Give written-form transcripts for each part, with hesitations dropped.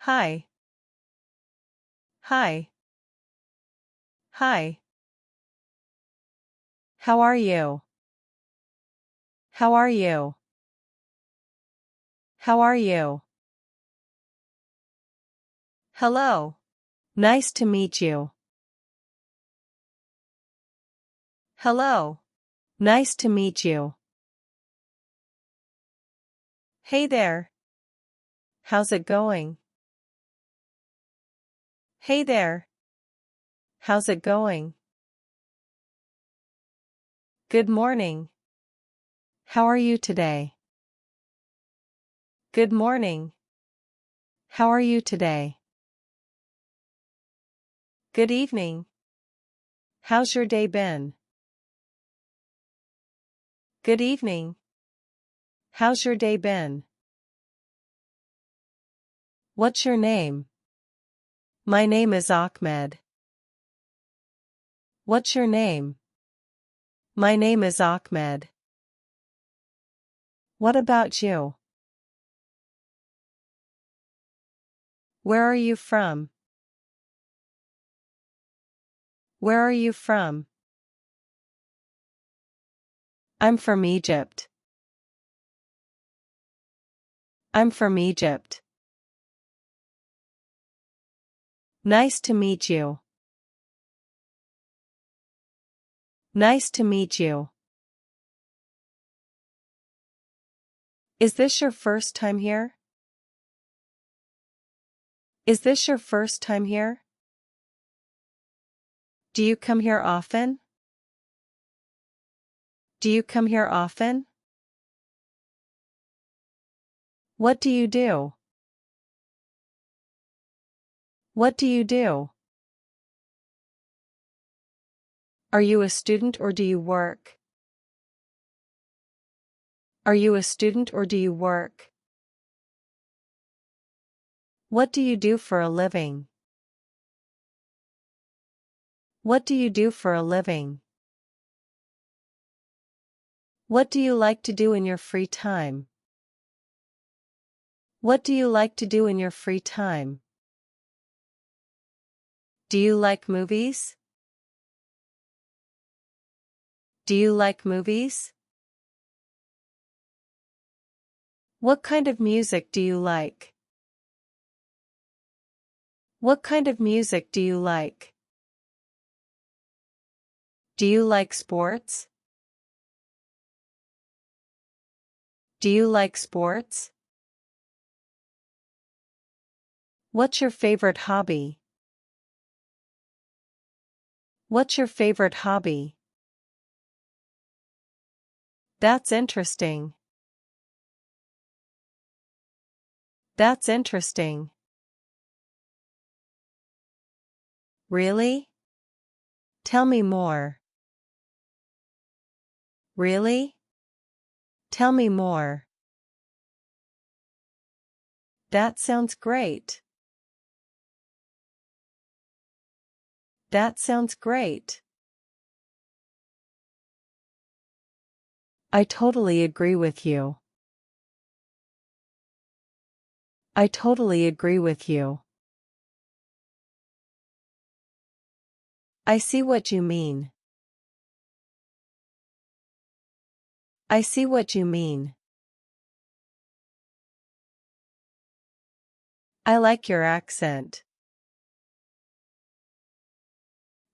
Hi. Hi. Hi. How are you? How are you? How are you? Hello. Nice to meet you. Hello. Nice to meet you. Hey there. How's it going? Hey there. How's it going? Good morning. How are you today? Good morning. How are you today? Good evening. How's your day been? Good evening. How's your day been? What's your name? My name is Ahmed. What's your name? My name is Ahmed. What about you? Where are you from? Where are you from? I'm from Egypt. I'm from Egypt. Nice to meet you. Nice to meet you. Is this your first time here? Is this your first time here? Do you come here often? Do you come here often? What do you do? What do you do? Are you a student or do you work? Are you a student or do you work? What do you do for a living? What do you do for a living? What do you like to do in your free time? What do you like to do in your free time? Do you like movies? Do you like movies? What kind of music do you like? What kind of music do you like? Do you like sports? Do you like sports? What's your favorite hobby? What's your favorite hobby? That's interesting. That's interesting. Really? Tell me more. Really? Tell me more. That sounds great. That sounds great. I totally agree with you. I totally agree with you. I see what you mean. I see what you mean. I like your accent.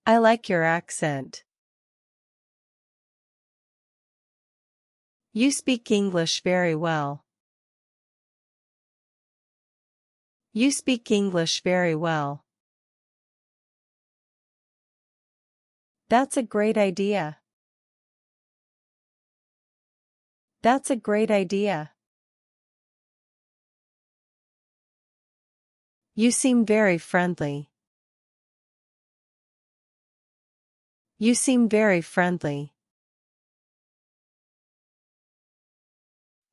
I like your accent. You speak English very well. You speak English very well. That's a great idea. That's a great idea. You seem very friendly. You seem very friendly.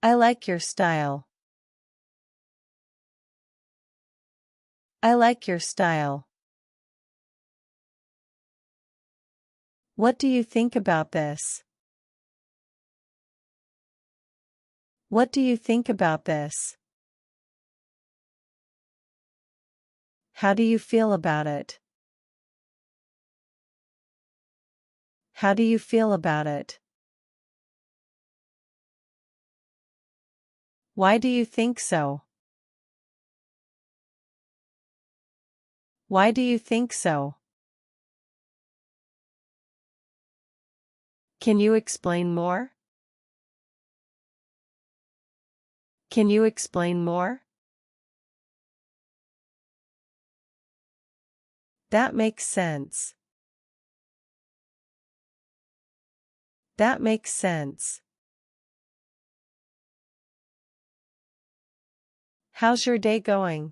I like your style. I like your style. What do you think about this? What do you think about this? How do you feel about it? How do you feel about it? Why do you think so? Why do you think so? Can you explain more? Can you explain more? That makes sense. That makes sense. How's your day going?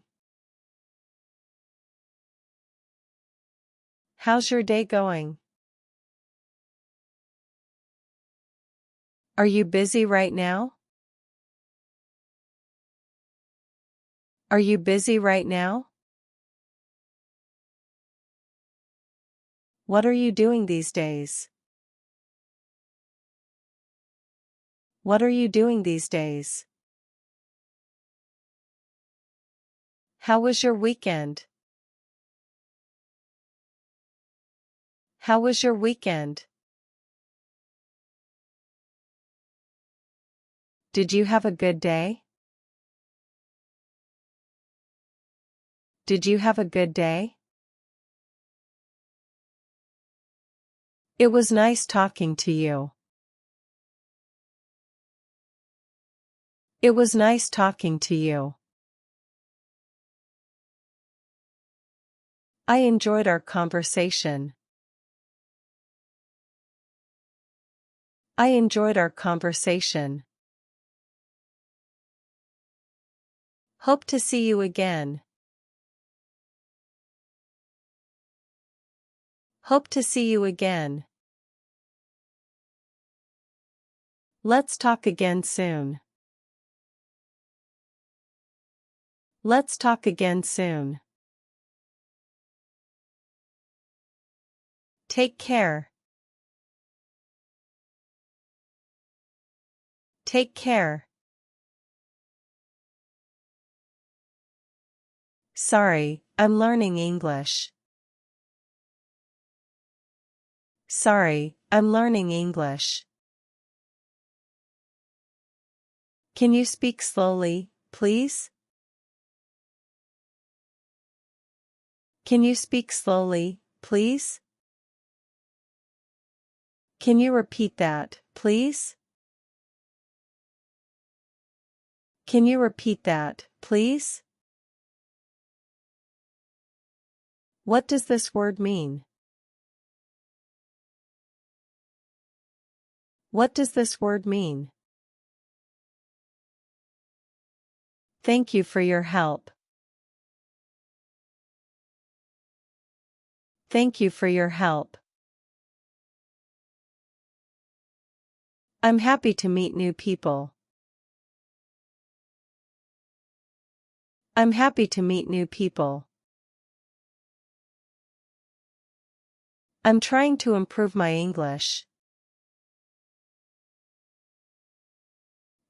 How's your day going? Are you busy right now? Are you busy right now? What are you doing these days? What are you doing these days? How was your weekend? How was your weekend? Did you have a good day? Did you have a good day? It was nice talking to you. It was nice talking to you. I enjoyed our conversation. I enjoyed our conversation. Hope to see you again. Hope to see you again. Let's talk again soon. Let's talk again soon. Take care. Take care. Sorry, I'm learning English. Sorry, I'm learning English. Can you speak slowly, please? Can you speak slowly, please? Can you repeat that, please? Can you repeat that, please? What does this word mean? What does this word mean? Thank you for your help. Thank you for your help. I'm happy to meet new people. I'm happy to meet new people. I'm trying to improve my English.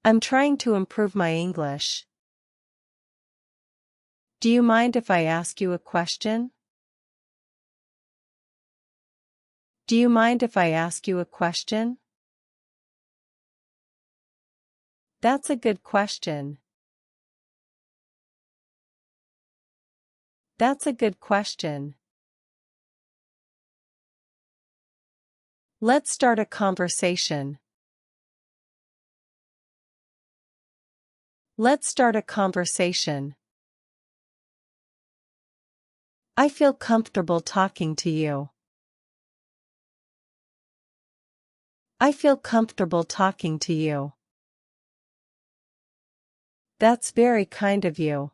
I'm trying to improve my English. Do you mind if I ask you a question? Do you mind if I ask you a question? That's a good question. That's a good question. Let's start a conversation. Let's start a conversation. I feel comfortable talking to you. I feel comfortable talking to you. That's very kind of you.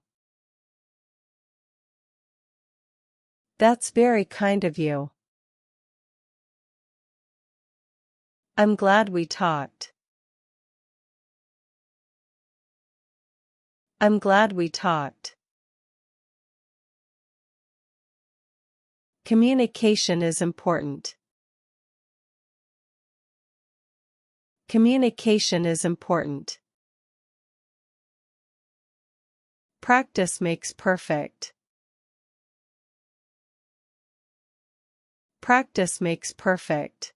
That's very kind of you. I'm glad we talked. I'm glad we talked. Communication is important. Communication is important. Practice makes perfect. Practice makes perfect.